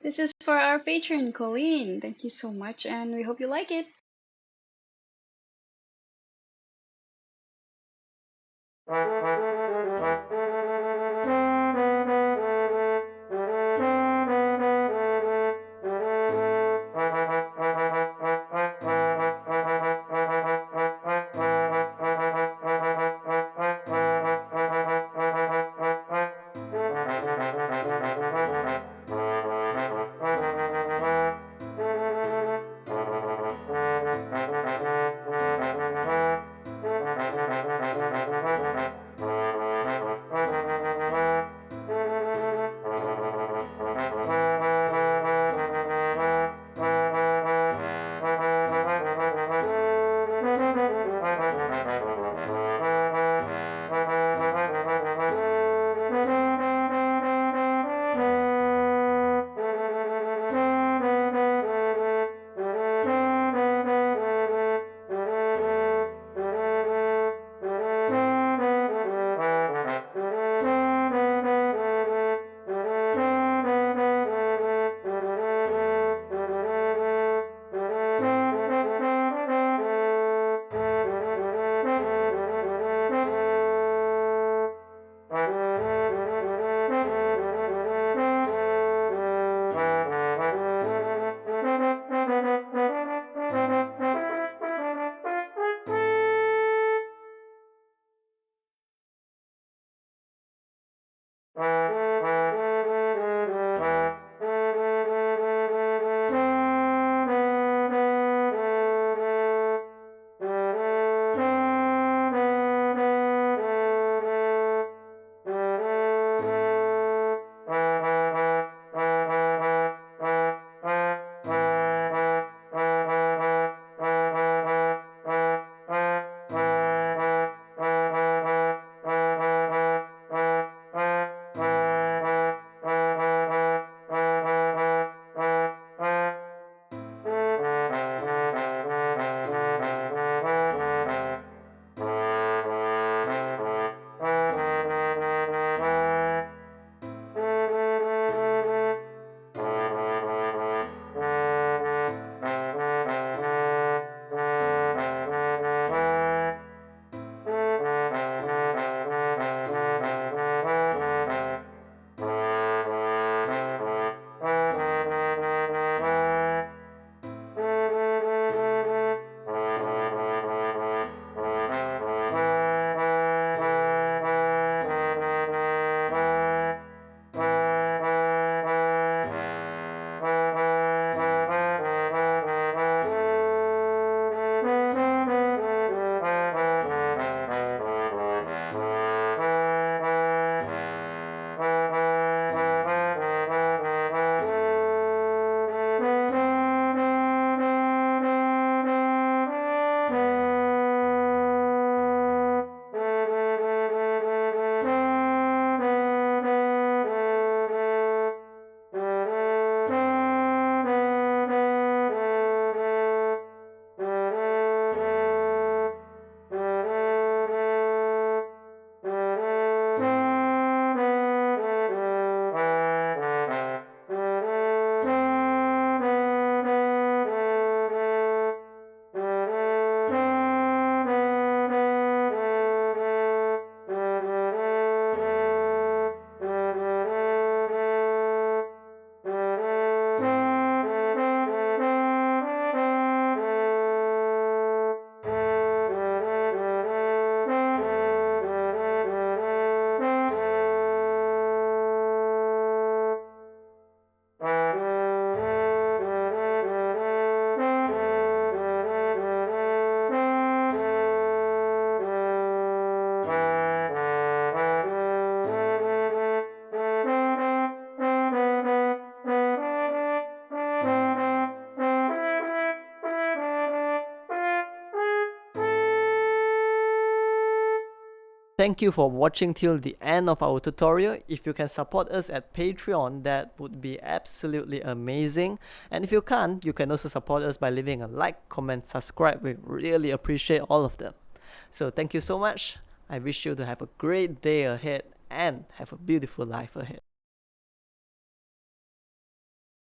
This is for our patron, Colleen. Thank you so much, and we hope you like it. Thank you for watching till the end of our tutorial. If you can support us at Patreon, that would be absolutely amazing. And if you can't, you can also support us by leaving a like, comment, subscribe. We really appreciate all of them. So thank you so much. I wish you to have a great day ahead and have a beautiful life ahead.